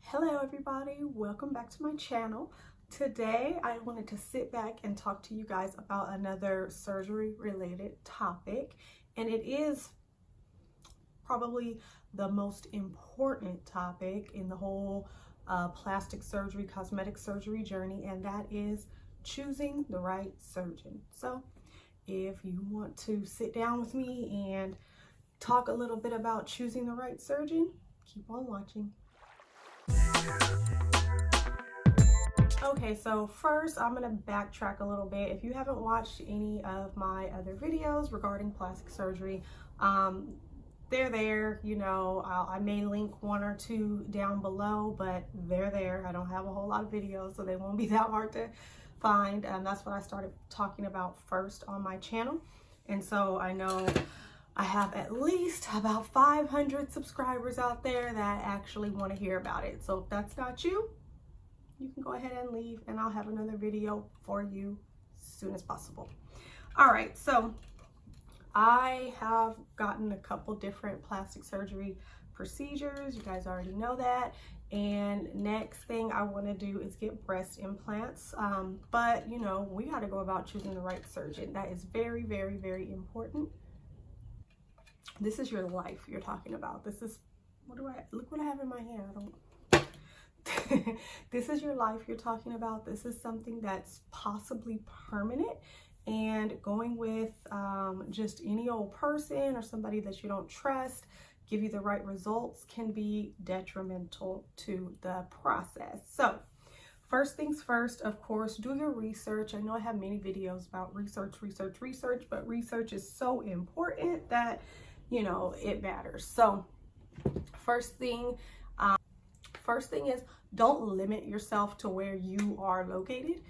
Hello everybody, welcome back to my channel. Today I wanted to sit back and talk to you guys about another surgery related topic, and it is probably the most important topic in the whole plastic surgery, cosmetic surgery journey, and that is choosing the right surgeon. So if you want to sit down with me and talk a little bit about choosing the right surgeon, keep on watching. Okay, so first I'm gonna backtrack a little bit. If you haven't watched any of my other videos regarding plastic surgery, they're there. You know, I may link one or two down below, but they're there. I don't have a whole lot of videos, so they won't be that hard to find. That's what I started talking about first on my channel. And so I know I have at least about 500 subscribers out there that actually want to hear about it. So if that's not you, you can go ahead and leave, and I'll have another video for you as soon as possible. All right, so I have gotten a couple different plastic surgery procedures. You guys already know that. And next thing I want to do is get breast implants. But you know, we got to go about choosing the right surgeon. That is very, very, very important. This is your life you're talking about. This is, look what I have in my hand. This is your life you're talking about. This is something that's possibly permanent, and going with just any old person or somebody that you don't trust give you the right results can be detrimental to the process. So first things first, of course, do your research. I know I have many videos about research, but research is so important that, you know, it matters. So first thing is, don't limit yourself to where you are located.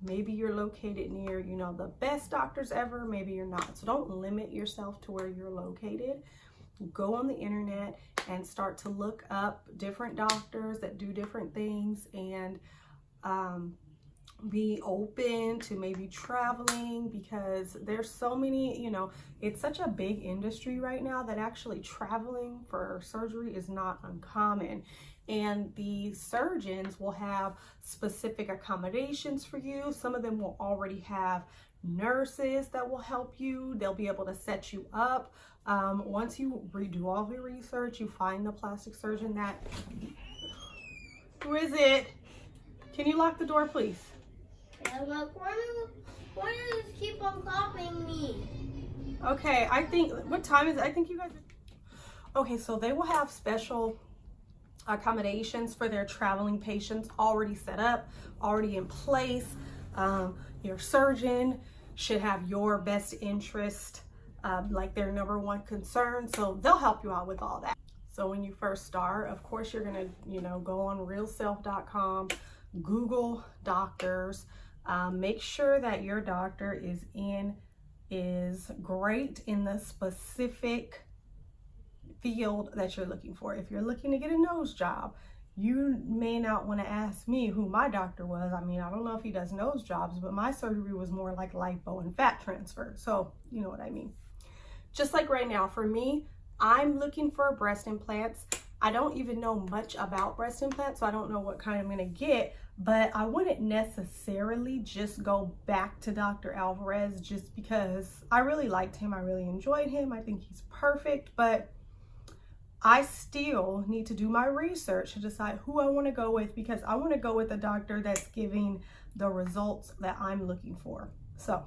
Maybe you're located near, you know, the best doctors ever. Maybe you're not. So don't limit yourself to where you're located. Go on the internet and start to look up different doctors that do different things, and be open to maybe traveling, because there's so many, you know, it's such a big industry right now that actually traveling for surgery is not uncommon. And the surgeons will have specific accommodations for you. Some of them will already have nurses that will help you. They'll be able to set you up. Once you redo all your research, you find the plastic surgeon that, who is it? Can you lock the door, please? Yeah, but why do you keep on copying me? Okay, I think, what time is it? I think you guys are, okay, so they will have special accommodations for their traveling patients already set up, already in place. Your surgeon should have your best interest like their #1 concern, so they'll help you out with all that. So when you first start, of course, you're gonna, you know, go on realself.com, Google doctors, make sure that your doctor is great in the specific field that you're looking for. If you're looking to get a nose job, you may not want to ask me who my doctor was. I mean, I don't know if he does nose jobs, but my surgery was more like lipo and fat transfer. So you know what I mean. Just like right now, for me, I'm looking for breast implants. I don't even know much about breast implants, so I don't know what kind I'm going to get, but I wouldn't necessarily just go back to Dr. Alvarez just because I really liked him. I really enjoyed him. I think he's perfect, but I still need to do my research to decide who I want to go with, because I want to go with a doctor that's giving the results that I'm looking for. So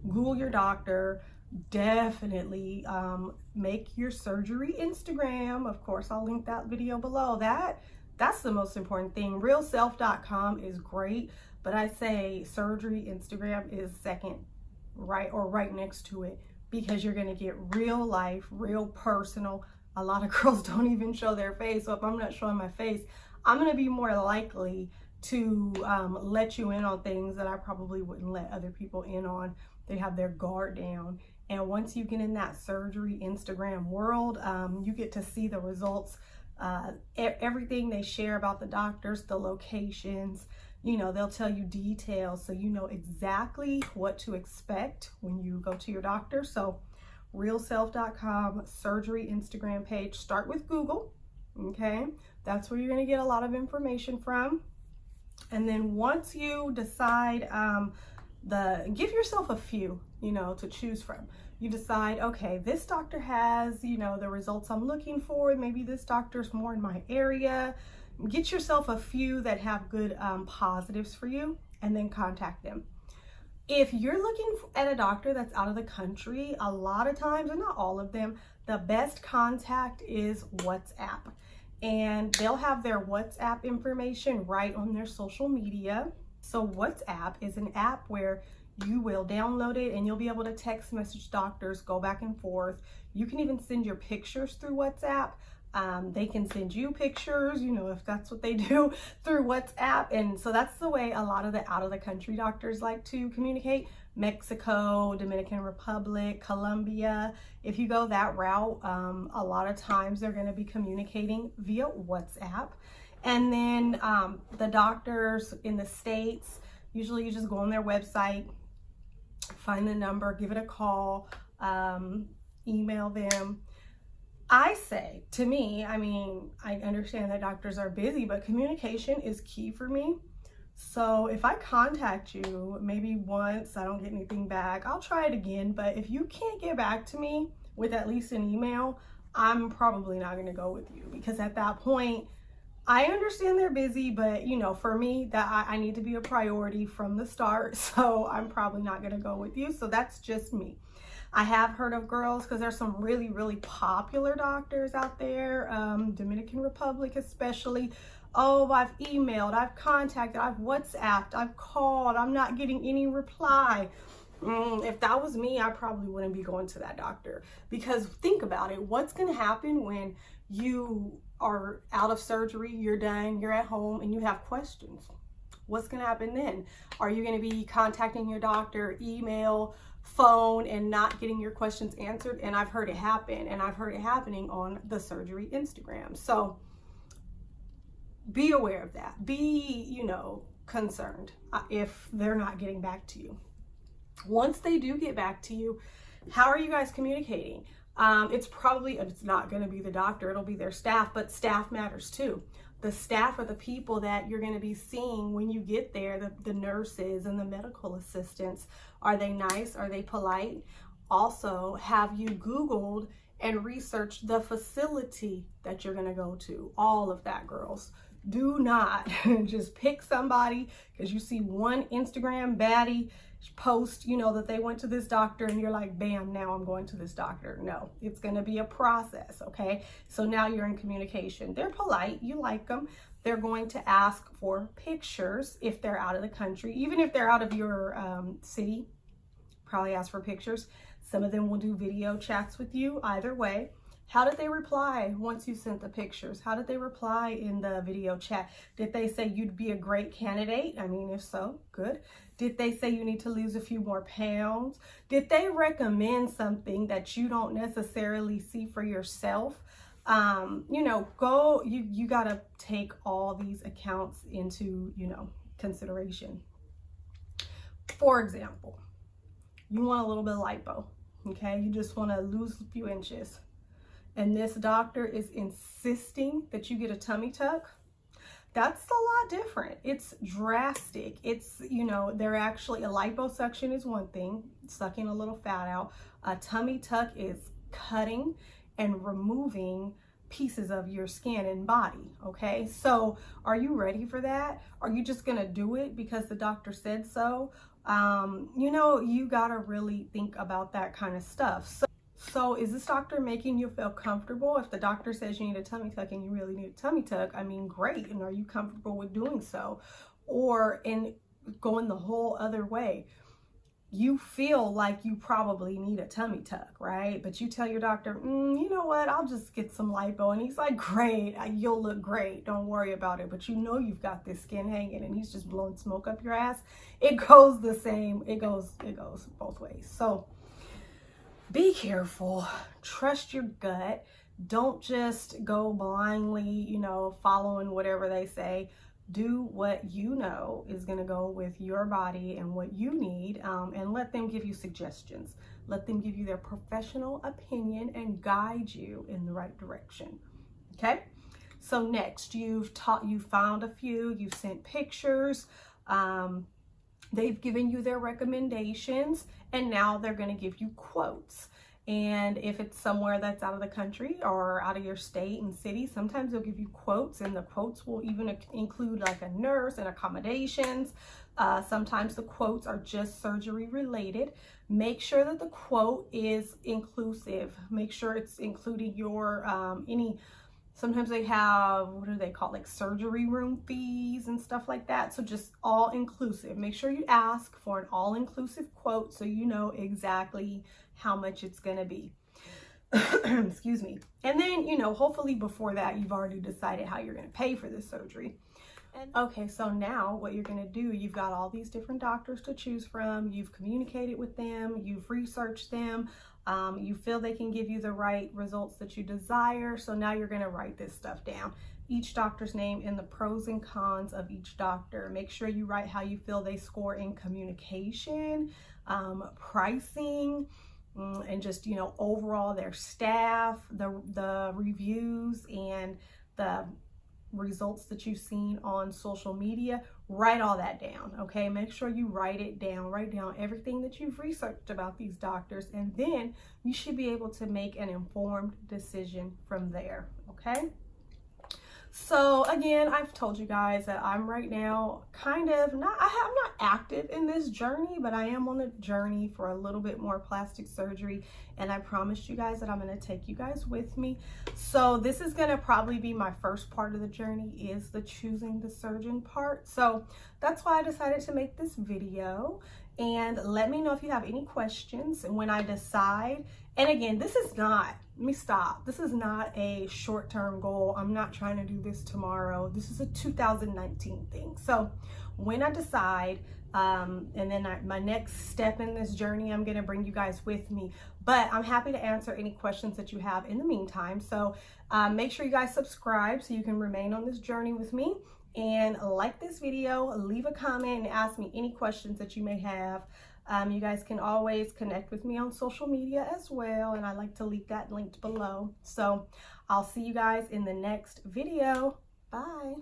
Google your doctor. Definitely make your surgery Instagram. Of course, I'll link that video below. That's the most important thing. Realself.com is great, but I say surgery Instagram is second, right next to it, because you're going to get real life, real personal. A lot of girls don't even show their face, so if I'm not showing my face, I'm going to be more likely to let you in on things that I probably wouldn't let other people in on. They have their guard down. And once you get in that surgery Instagram world, you get to see the results, everything they share about the doctors, the locations. You know, they'll tell you details, so you know exactly what to expect when you go to your doctor. So realself.com, surgery Instagram page. Start with Google. Okay, that's where you're going to get a lot of information from. And then once you decide, give yourself a few, to choose from. You decide, okay, this doctor has, the results I'm looking for. Maybe this doctor's more in my area. Get yourself a few that have good positives for you, and then contact them. If you're looking at a doctor that's out of the country, a lot of times, and not all of them, the best contact is WhatsApp. And they'll have their WhatsApp information right on their social media. So WhatsApp is an app where you will download it and you'll be able to text message doctors, go back and forth. You can even send your pictures through WhatsApp. They can send you pictures, if that's what they do, through WhatsApp. And so that's the way a lot of the out of the country doctors like to communicate. Mexico, Dominican Republic, Colombia. If you go that route, a lot of times they're going to be communicating via WhatsApp. And then the doctors in the States, usually you just go on their website, find the number, give it a call, email them. I say, to me, I understand that doctors are busy, but communication is key for me. So if I contact you maybe once, I don't get anything back, I'll try it again. But if you can't get back to me with at least an email, I'm probably not going to go with you, because at that point, I understand they're busy, but for me, that I need to be a priority from the start. So I'm probably not going to go with you. So that's just me. I have heard of girls, because there's some really, really popular doctors out there, Dominican Republic especially. Oh, I've emailed, I've contacted, I've WhatsApped, I've called, I'm not getting any reply. If that was me, I probably wouldn't be going to that doctor, because think about it. What's going to happen when you are out of surgery, you're done, you're at home, and you have questions? What's going to happen then? Are you going to be contacting your doctor, email, phone, and not getting your questions answered? And I've heard it happen, and I've heard it happening on the surgery Instagram. So be aware of that. Be, concerned if they're not getting back to you. Once they do get back to you, how are you guys communicating? It's not going to be the doctor, it'll be their staff, but staff matters too. The staff are the people that you're going to be seeing when you get there, the nurses and the medical assistants. Are they nice? Are they polite? Also, have you Googled and researched the facility that you're going to go to? All of that, girls. Do not just pick somebody because you see one Instagram baddie post, that they went to this doctor, and you're like, bam, now I'm going to this doctor. No, it's going to be a process. Okay. So now you're in communication. They're polite. You like them. They're going to ask for pictures if they're out of the country, even if they're out of your city, probably ask for pictures. Some of them will do video chats with you. Either way. How did they reply once you sent the pictures? How did they reply in the video chat? Did they say you'd be a great candidate? If so, good. Did they say you need to lose a few more pounds? Did they recommend something that you don't necessarily see for yourself? You got to take all these accounts into, consideration. For example, you want a little bit of lipo, okay? You just want to lose a few inches. And this doctor is insisting that you get a tummy tuck. That's a lot different. It's drastic. It's, they're actually, a liposuction is one thing, sucking a little fat out. A tummy tuck is cutting and removing pieces of your skin and body, okay? So are you ready for that? Are you just gonna do it because the doctor said so? You gotta really think about that kind of stuff. So is this doctor making you feel comfortable? If the doctor says you need a tummy tuck and you really need a tummy tuck, great. And are you comfortable with doing so? Or in going the whole other way, you feel like you probably need a tummy tuck, right? But you tell your doctor, you know what, I'll just get some lipo. And he's like, great, you'll look great. Don't worry about it. But you've got this skin hanging and he's just blowing smoke up your ass. It goes the same. It goes both ways. So be careful, trust your gut. Don't just go blindly, following whatever they say. Do what is going to go with your body and what you need, and let them give you suggestions. Let them give you their professional opinion and guide you in the right direction. Okay? So next, you found a few, you've sent pictures, they've given you their recommendations, and now they're going to give you quotes. And if it's somewhere that's out of the country or out of your state and city, sometimes they'll give you quotes, and the quotes will even include like a nurse and accommodations. Sometimes the quotes are just surgery related. Make sure that the quote is inclusive. Make sure it's including your sometimes they have, what do they call it, like surgery room fees and stuff like that. So just all inclusive. Make sure you ask for an all-inclusive quote so you know exactly how much it's going to be. Excuse me. And then, you know, hopefully before that, you've already decided how you're going to pay for this surgery. Okay, so now what you're going to do, you've got all these different doctors to choose from. You've communicated with them. You've researched them. You feel they can give you the right results that you desire. So now you're going to write this stuff down. Each doctor's name and the pros and cons of each doctor. Make sure you write how you feel they score in communication, pricing, and just, you know, overall their staff, the reviews, and the results that you've seen on social media. Write all that down, okay? Make sure you write it down. Write down everything that you've researched about these doctors, and then you should be able to make an informed decision from there, okay? So again, I've told you guys that I'm right now kind of I'm not active in this journey, but I am on a journey for a little bit more plastic surgery, and I promised you guys that I'm going to take you guys with me. So this is going to probably be my first part of the journey, is the choosing the surgeon part. So that's why I decided to make this video. And let me know if you have any questions when I decide. And again, this is not, let me stop. This is not a short-term goal. I'm not trying to do this tomorrow. This is a 2019 thing. So when I decide, and then my next step in this journey, I'm going to bring you guys with me. But I'm happy to answer any questions that you have in the meantime. So make sure you guys subscribe so you can remain on this journey with me. And like this video, leave a comment and ask me any questions that you may have. You guys can always connect with me on social media as well, and I like to leave that linked below. So I'll see you guys in the next video. Bye.